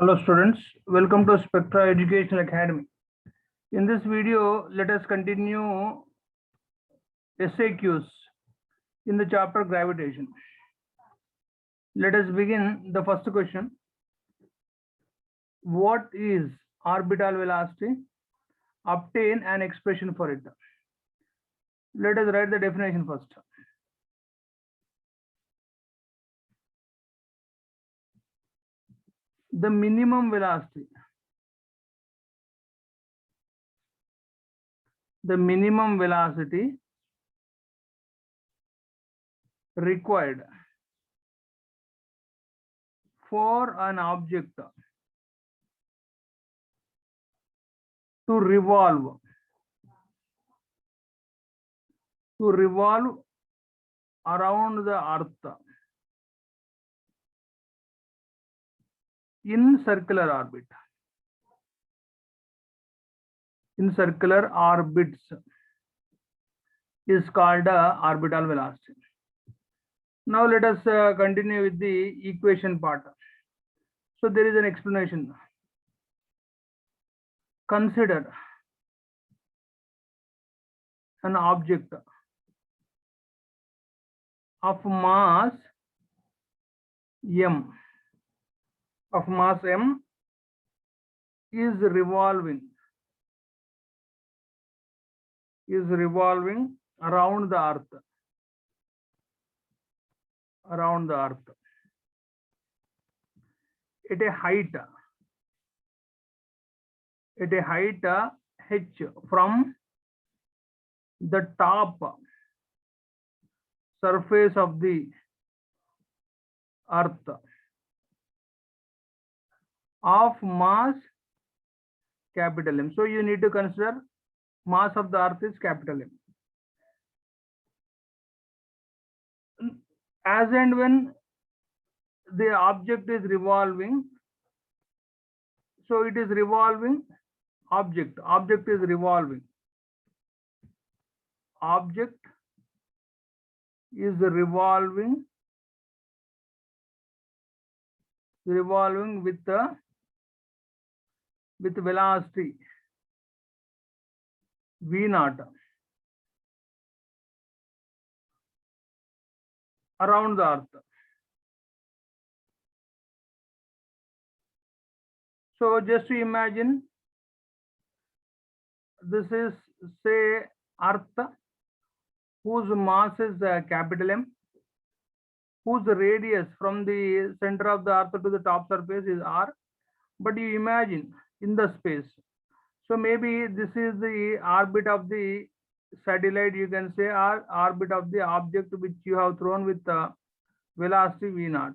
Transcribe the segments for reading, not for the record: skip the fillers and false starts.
Hello students, welcome to Spectra Educational Academy. In this video, let us continue SAQs in the chapter gravitation. Let us begin the first question. What is orbital velocity? Obtain an expression for it. Let us write the definition first. The minimum velocity. The minimum velocity required for an object to revolve around the earth in circular orbit. In circular orbits is called orbital velocity. Now let us continue with the equation part. So there is an explanation. Consider an object of mass m. Of mass m is revolving around the earth. At a height h from the top surface of the earth of mass capital M. So you need to consider mass of the earth is capital M. As and when the object is revolving, so it is revolving object is revolving. Object is revolving with velocity v naught around the earth. So just to imagine, this is say earth whose mass is capital M, whose radius from the center of the earth to the top surface is r. But you imagine in the space, so maybe this is the orbit of the satellite, you can say, or orbit of the object which you have thrown with velocity v naught.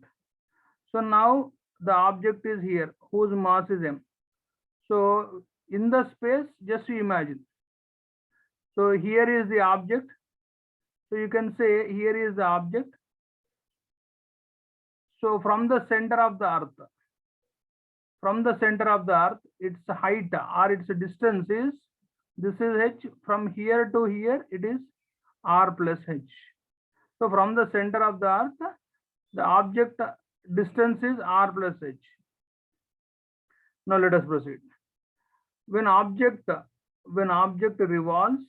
So now the object is here whose mass is m. So in the space, just to imagine, so here is the object. So you can say here is the object. So from the center of the earth, its height or its distance is, this is h, from here to here it is r plus h. So from the center of the earth, the object distance is r plus h. Now let us proceed. When object revolves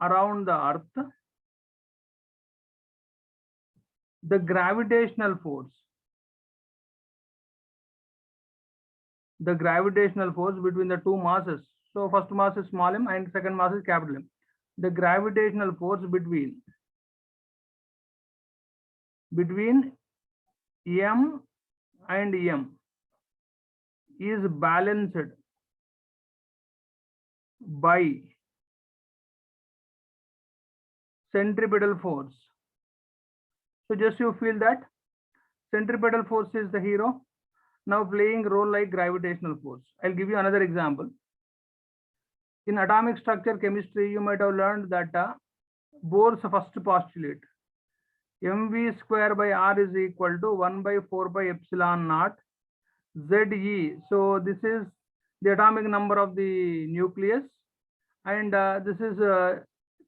around the earth, the gravitational force between the two masses. So first mass is small m and second mass is capital M. The gravitational force between m and m is balanced by centripetal force. So just you feel that centripetal force is the hero, now playing role like gravitational force. I'll give you another example. In atomic structure chemistry, you might have learned that Bohr's first postulate, mv square by r is equal to 1 by 4 by epsilon naught Ze. So this is the atomic number of the nucleus, and this is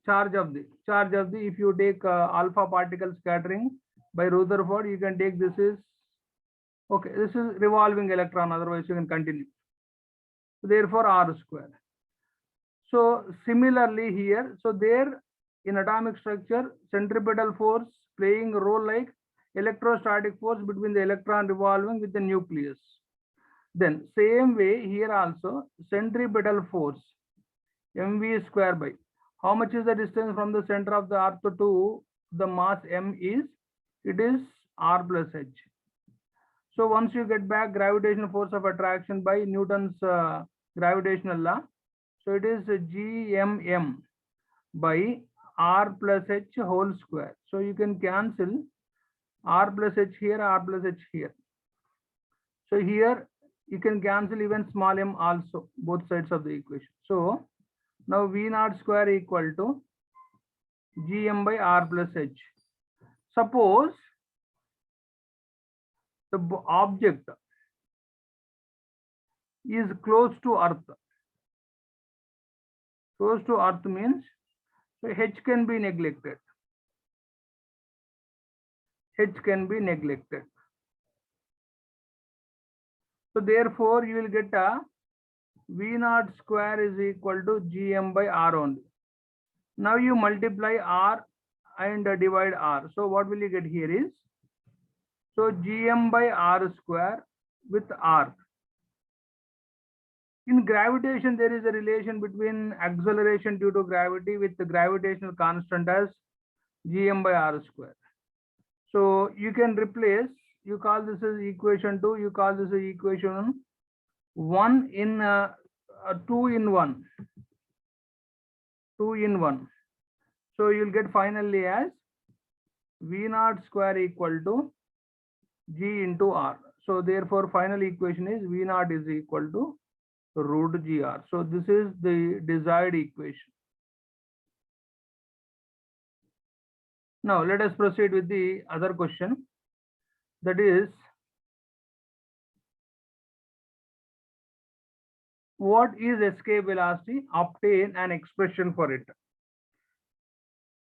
charge of the if you take alpha particle scattering by Rutherford, you can take this is okay, this is revolving electron, otherwise you can continue. Therefore R square. So similarly here, so there in atomic structure, centripetal force playing a role like electrostatic force between the electron revolving with the nucleus. Then same way here also, centripetal force mv square by, how much is the distance from the center of the earth to the mass m is, it is r plus h. So once you get back gravitational force of attraction by Newton's gravitational law, so it is gmm by r plus h whole square. So you can cancel r plus h here, r plus h here. So here you can cancel even small m also, both sides of the equation. So now V naught square equal to gm by r plus h. Suppose the object is close to earth. Close to earth means, so h can be neglected. H can be neglected. So therefore you will get a V naught square is equal to gm by r only. Now you multiply r and divide r. So what will you get here is, so gm by r square with r. In gravitation, there is a relation between acceleration due to gravity with the gravitational constant as gm by r square. So you can replace, you call this as equation 2, you call this as equation 1 in 2 in 1. 2 in 1. So you'll get finally as V naught square equal to g into r. So therefore final equation is V naught is equal to root gr. So this is the desired equation. Now let us proceed with the other question, that is, what is escape velocity? Obtain an expression for it.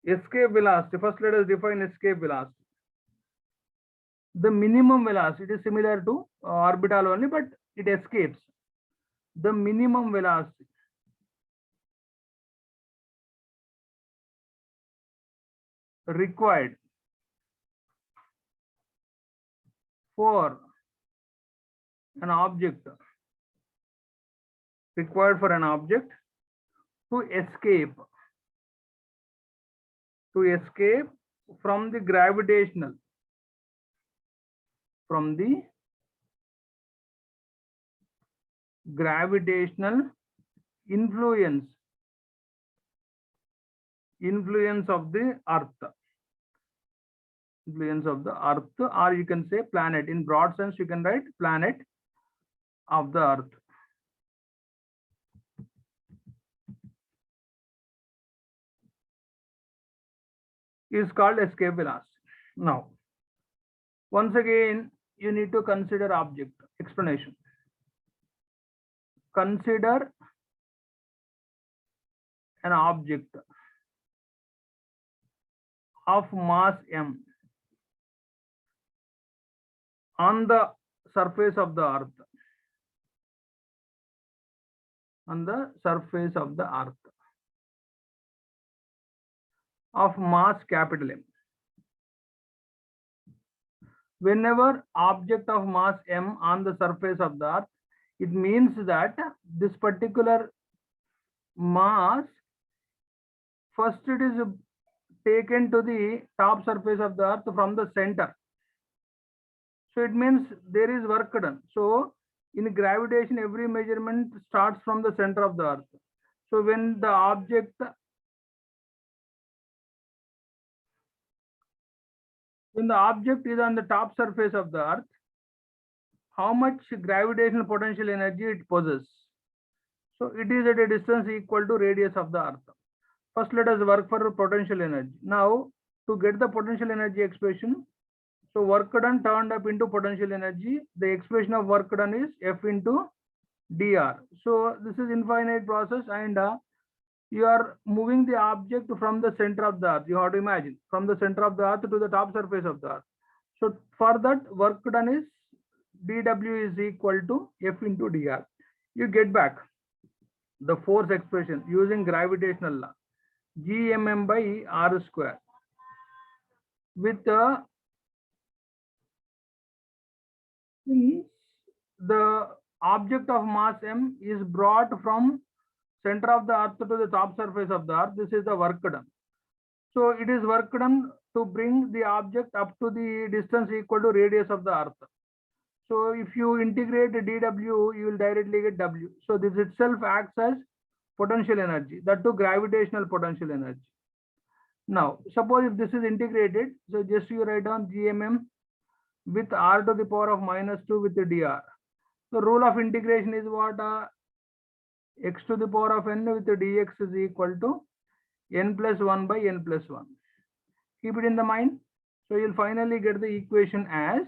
Escape velocity, first let us define escape velocity. The minimum velocity is similar to orbital only, but it escapes. The minimum velocity required for an object to escape from the gravitational influence of the earth. Or you can say planet. In broad sense, you can write planet of the earth. Is called escape velocity. Now, once again, you need to consider object. Explanation. Consider an object of mass m on the surface of the earth. On the surface of the earth. Of mass capital M. Whenever object of mass m on the surface of the earth, it means that this particular mass, first it is taken to the top surface of the earth from the center. So it means there is work done. So in gravitation, every measurement starts from the center of the earth. So when the object is on the top surface of the earth, how much gravitational potential energy it possesses? So it is at a distance equal to radius of the earth. First let us work for potential energy. Now to get the potential energy expression, so work done turned up into potential energy. The expression of work done is F into dr. So this is infinite process, and You are moving the object from the center of the earth. You have to imagine from the center of the earth to the top surface of the earth. So for that, work done is dW is equal to F into dr. You get back the force expression using gravitational law, gmm by r square, with the object of mass m is brought from center of the earth to the top surface of the earth. This is the work done. So it is work done to bring the object up to the distance equal to radius of the earth. So if you integrate dW, you will directly get W. So this itself acts as potential energy, that too gravitational potential energy. Now, suppose if this is integrated, so just you write down gmm with r to the power of -2 with the dr. The rule of integration is what? X to the power of n with the dx is equal to n plus 1 by n plus 1. Keep it in the mind. So you'll finally get the equation as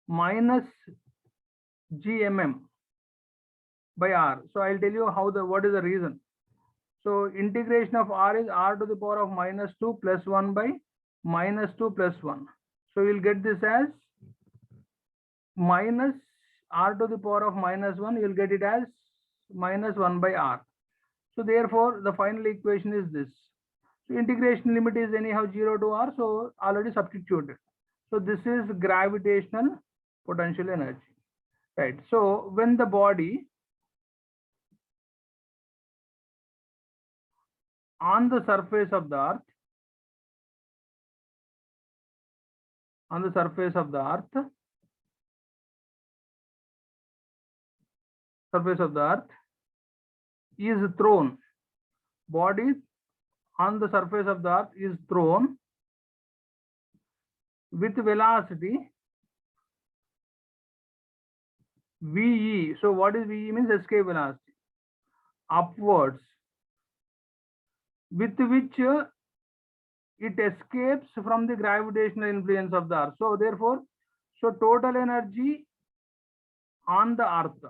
minus gmm by r. So I'll tell you what is the reason. So integration of r is r to the power of -2 plus 1 by -2 plus 1. So you'll get this as minus r to the power of -1. You'll get it as -1 by r. So therefore, the final equation is this. So integration limit is anyhow 0 to r. So already substituted. So this is gravitational potential energy, right? So when the body on the surface of the earth, is thrown, body on the surface of the earth is thrown with velocity VE. So what is VE means? Escape velocity upwards, with which it escapes from the gravitational influence of the earth. So therefore, so total energy on the earth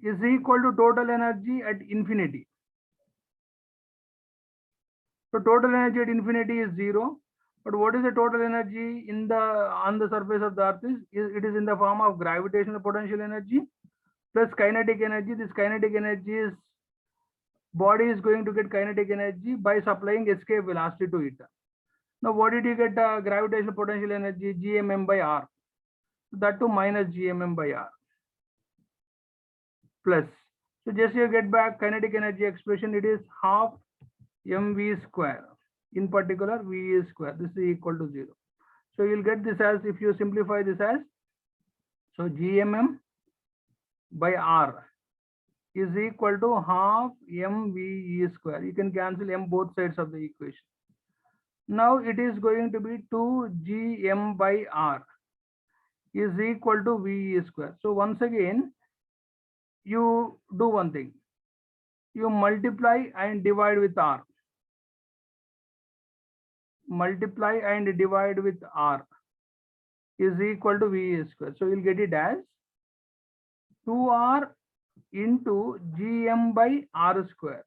is equal to total energy at infinity. So total energy at infinity is 0. But what is the total energy on the surface of the earth is it is in the form of gravitational potential energy plus kinetic energy. This kinetic energy is body is going to get kinetic energy by supplying escape velocity to it. Now what did you get? Gravitational potential energy gmm by r. That too minus gmm by r plus. So just you get back kinetic energy expression. It is half mv square. In particular, v is square. This is equal to 0. So you'll get this as, if you simplify this as, so gmm by r is equal to half mve square. You can cancel m both sides of the equation. Now it is going to be 2gm by r is equal to ve square. So once again, you do one thing. You multiply and divide with r. Multiply and divide with r is equal to ve square. So you'll get it as 2r into gm by r square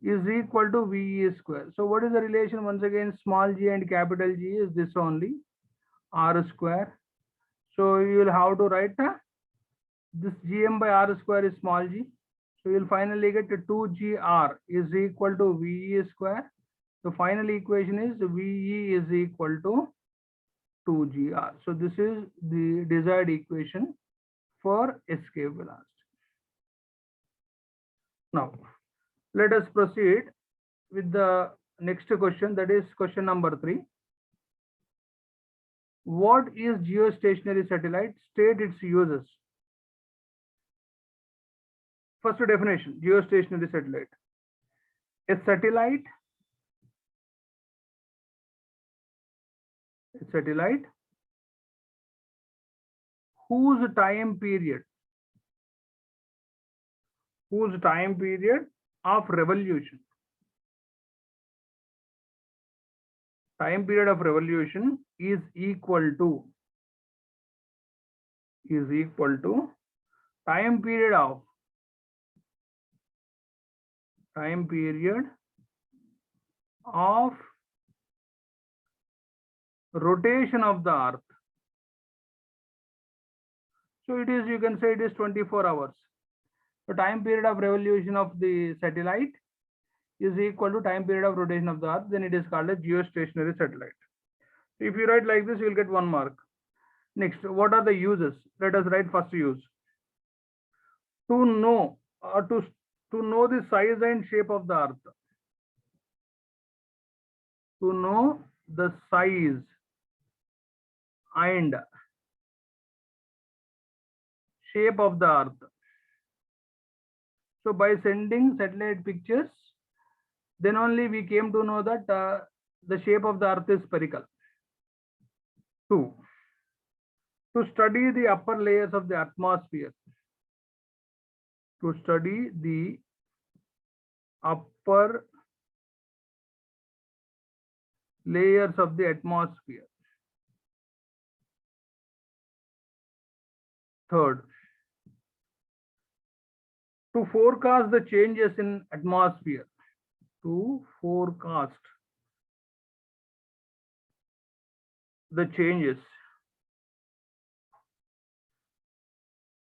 is equal to ve square. So what is the relation? Once again, small g and capital G is this only, r square. So you will have to write this gm by r square is small g. So you'll finally get 2gr is equal to ve square. The final equation is ve is equal to 2gr. So this is the desired equation for escape velocity. Now let us proceed with the next question, that is question number 3. What is geostationary satellite? State its uses. First definition, geostationary satellite. A satellite whose time period of revolution is equal to time period of rotation of the earth. So it is, you can say it is 24 hours. The time period of revolution of the satellite is equal to time period of rotation of the earth, then it is called a geostationary satellite. If you write like this, you will get 1 mark. Next, what are the uses? Let us write first use. To know or to know the size and shape of the earth. To know the size and shape of the earth. So by sending satellite pictures, then only we came to know that the shape of the earth is spherical. 2, to study the upper layers of the atmosphere. To study the upper layers of the atmosphere. 3rd, to forecast the changes in atmosphere. To forecast the changes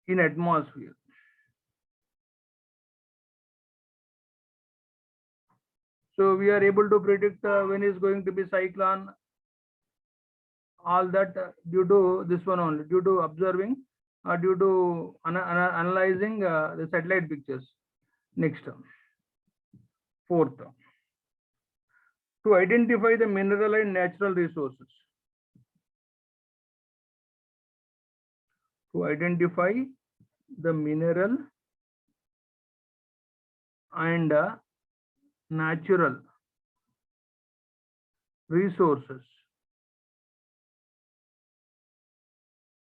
in atmosphere. So we are able to predict when is going to be cyclone, all that due to this one only, due to observing or due to analyzing the satellite pictures. Next, 4th, to identify the mineral and natural resources. To identify the mineral and natural resources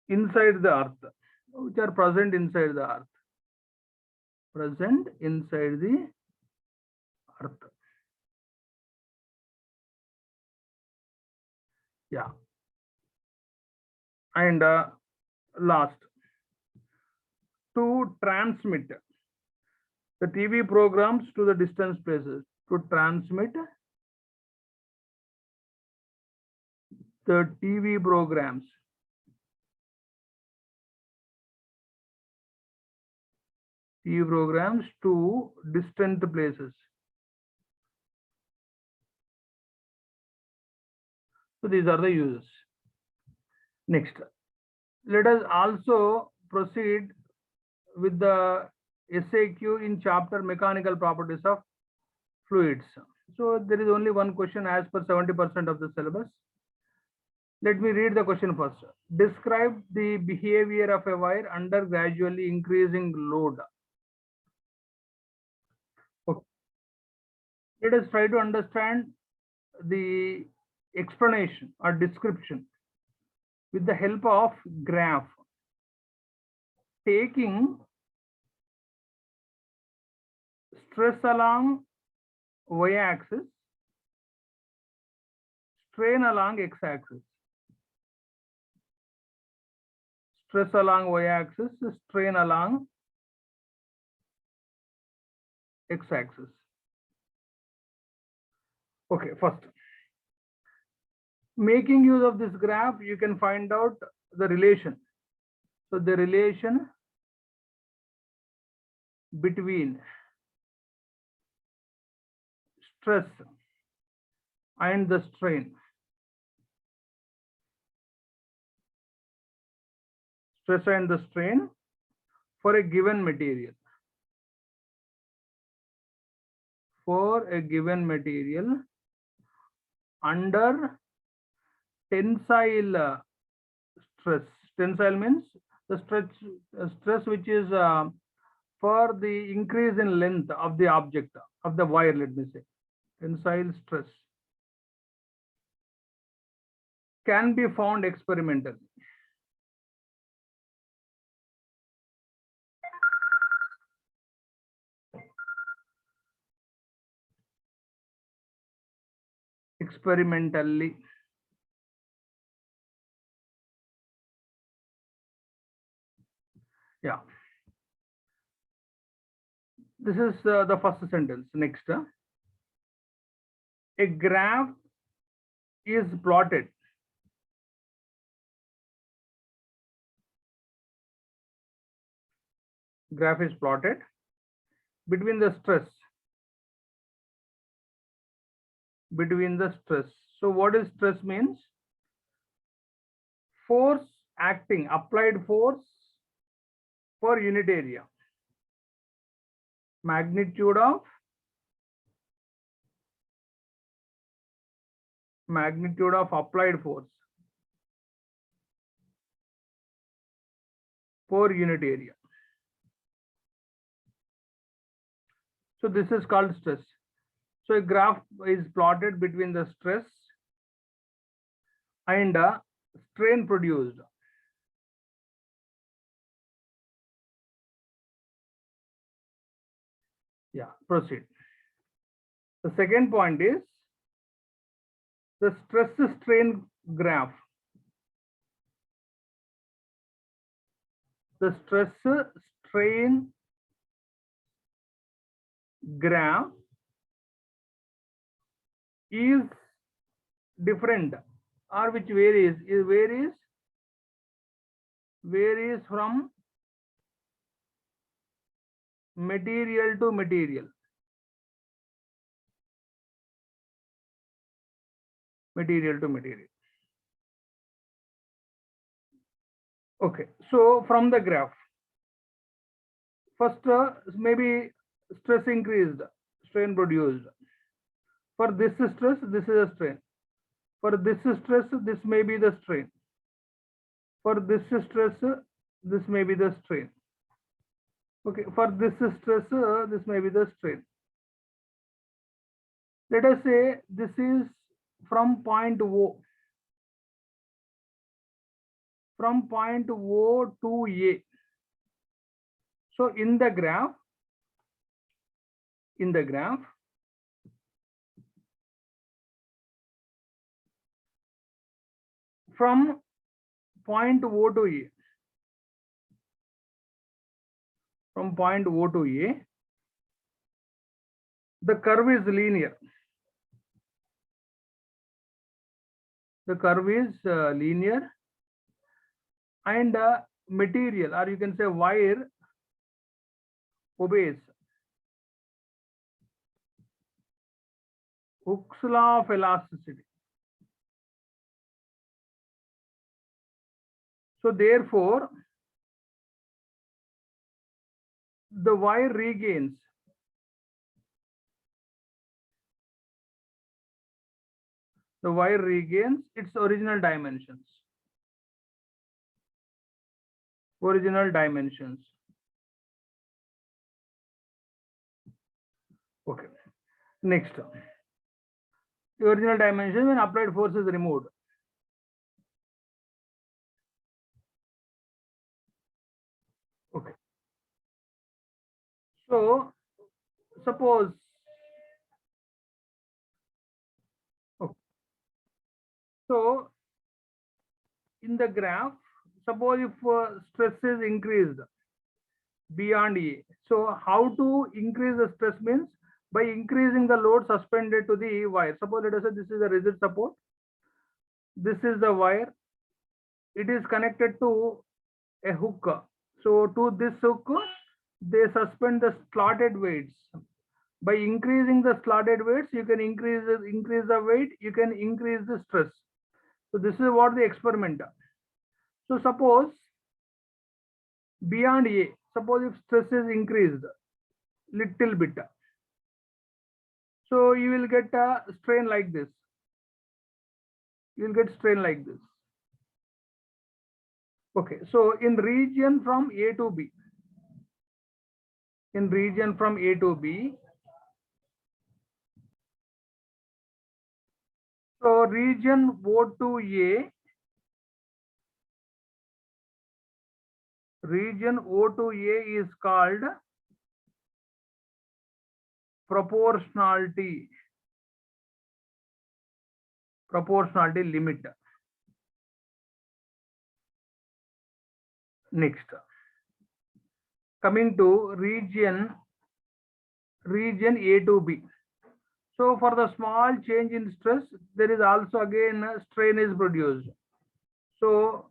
inside the earth, which are present inside the earth. Present inside the earth. Yeah. And last, to transmit the TV programs to the distant places. To transmit the TV programs to distant places. So these are the uses. Next, let us also proceed with the SAQ in chapter mechanical properties of fluids. So there is only one question as per 70% of the syllabus. Let me read the question first. Describe the behavior of a wire under gradually increasing load. Okay. Let us try to understand the explanation or description with the help of graph. Taking stress along y-axis, strain along x-axis. Stress along y-axis, strain along x-axis. Okay, first, making use of this graph, you can find out the relation. So the relation between stress and the strain. Stress and the strain for a given material. For a given material under tensile stress. Tensile means the stress which is for the increase in length of the object, of the wire, let me say. Tensile stress can be found experimentally. Experimentally. Yeah. This is the first sentence. Next, a graph is plotted between the stress. So what is stress means? Force acting, applied force per unit area. Magnitude of applied force per unit area. So this is called stress. So a graph is plotted between the stress and strain produced. Yeah, proceed. The second point is the stress strain graph. The stress strain graph is different, or which varies. It varies from material to material. Okay, so from the graph, first maybe stress increased, strain produced. For this stress, this is a strain. For this stress, this may be the strain. For this stress, this may be the strain. Okay, for this stress, this may be the strain. Let us say this is from point O. From point O to A. So in the graph, from point O to A, the curve is linear. And material, or you can say wire, obeys Hooke's law of elasticity. So therefore, the wire regains its original dimensions. Okay. Next, the original dimension when applied force is removed. Okay. So suppose, okay. So in the graph, suppose if stress is increased beyond A. So how to increase the stress means by increasing the load suspended to the wire. Suppose let us say this is a rigid support. This is the wire. It is connected to a hook. So to this hook, they suspend the slotted weights. By increasing the slotted weights, you can increase the weight, you can increase the stress. So this is what the experiment. So suppose beyond A, suppose if stress is increased little bit, so you will get a strain like this. Okay, so in region from A to B, so region O to A, is called proportionality limit. Next, coming to region region A to B. So for the small change in stress, there is also again a strain is produced. So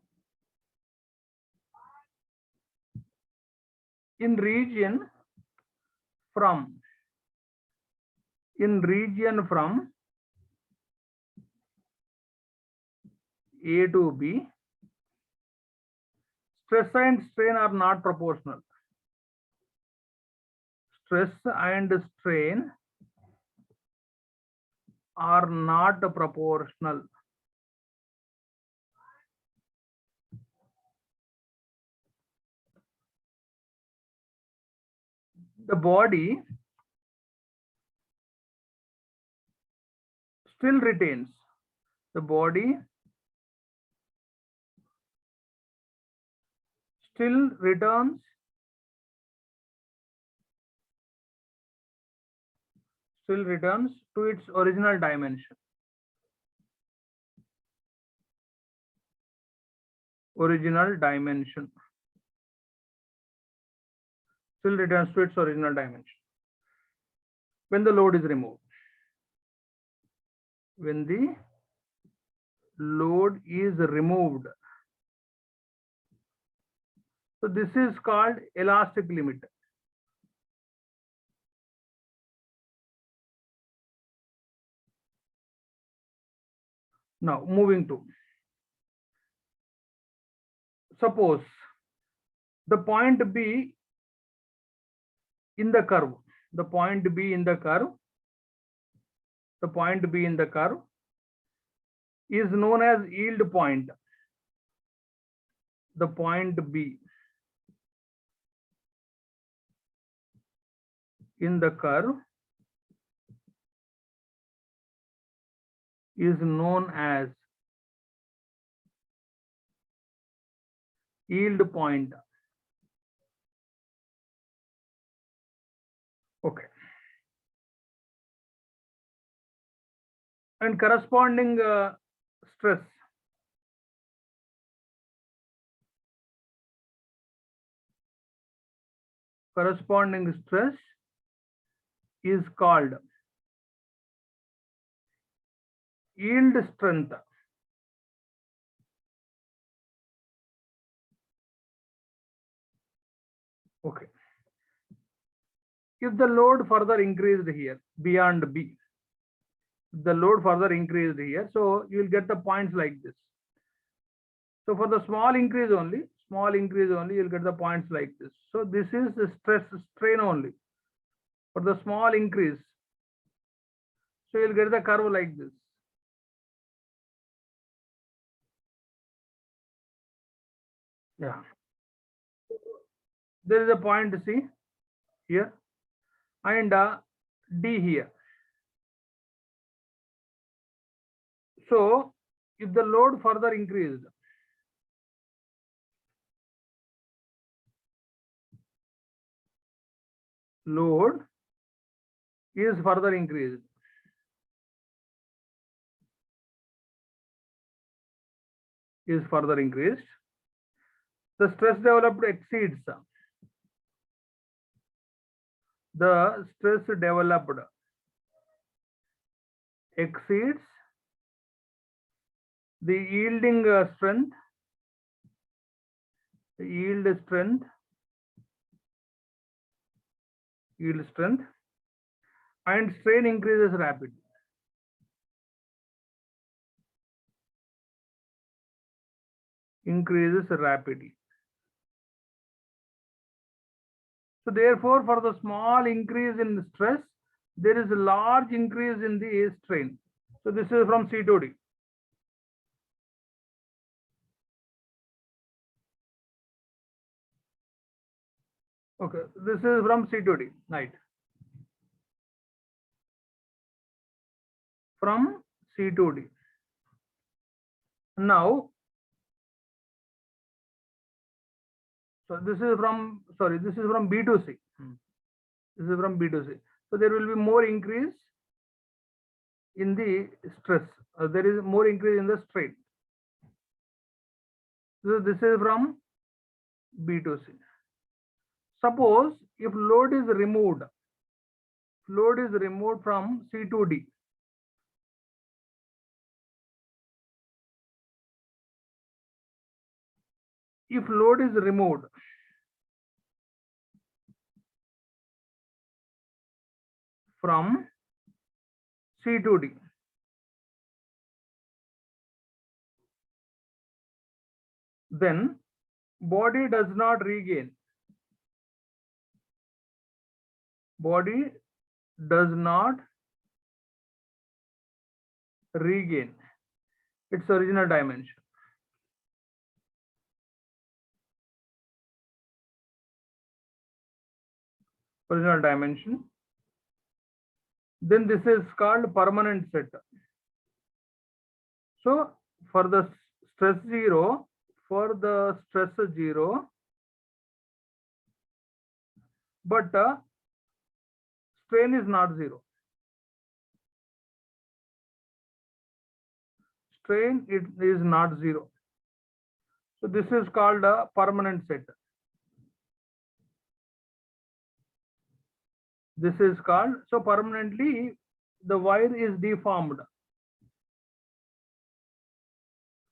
in region from A to B, stress and strain are not proportional. Stress and strain are not proportional. The body still retains. The body still returns to its original dimension. Still returns to its original dimension when the load is removed. When the load is removed. So this is called elastic limit. Now moving to, suppose the point B in the curve, the point B in the curve is known as yield point. The point B in the curve is known as yield point. Okay. And corresponding stress is called yield strength. Okay. If the load further increased here beyond B, so you will get the points like this. So for the small increase only, you'll get the points like this. So this is the stress strain only. For the small increase, so you'll get the curve like this. Yeah. There is a point C here and D here. So if the load further increased, load is further increased, the stress developed exceeds the yielding strength, yield strength, and strain increases rapidly. So therefore, for the small increase in stress, there is a large increase in the strain. So this is from C to D. Okay, this is from C to D, right? From C to D. Now, so this is from B to C. This is from B to C. So there will be more increase in the stress. There is more increase in the strain. So this is from B to C. Suppose if load is removed load is removed from C to D. If load is removed from C to D, then body does not regain. Body does not regain its original dimension. Original dimension. Then this is called permanent set. So for the stress zero, but strain is not zero. Strain it is not zero. So this is called a permanent set. This is called, so permanently the wire is deformed.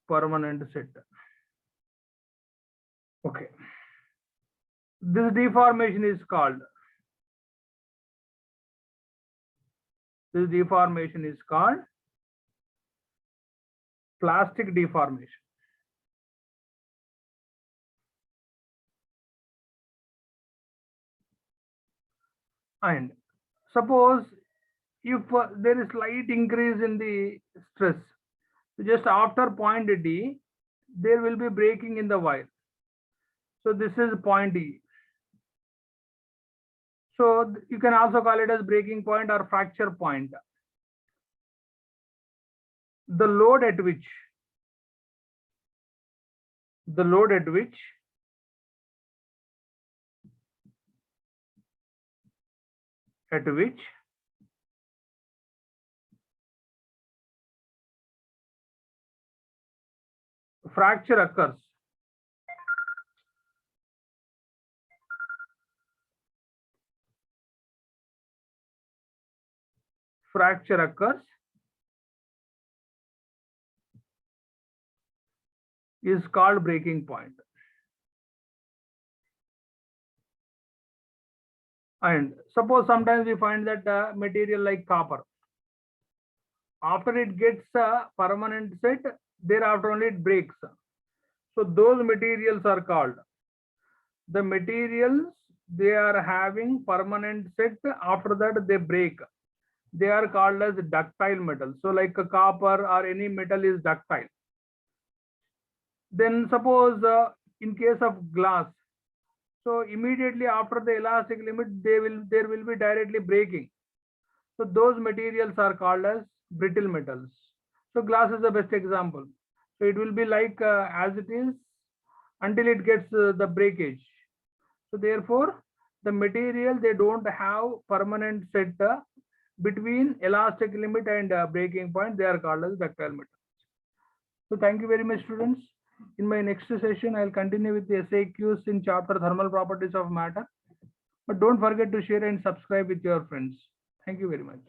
Permanent set. Okay. This deformation is called. This deformation is called plastic deformation. And suppose if there is slight increase in the stress, just after point D, there will be breaking in the wire. So this is point E. So you can also call it as breaking point or fracture point. The load at which fracture occurs is called breaking point. And suppose sometimes we find that material like copper, after it gets a permanent set, thereafter only it breaks. So those materials are called, the materials they are having permanent set, after that they break. They are called as ductile metal. So like a copper or any metal is ductile. Then suppose in case of glass, so immediately after the elastic limit, there will be directly breaking. So those materials are called as brittle metals. So glass is the best example. So it will be like as it is until it gets the breakage. So therefore, the material they don't have permanent set between elastic limit and breaking point. They are called as ductile metals. So thank you very much, students. In my next session, I'll continue with the SAQs in chapter thermal properties of matter. But don't forget to share and subscribe with your friends. Thank you very much.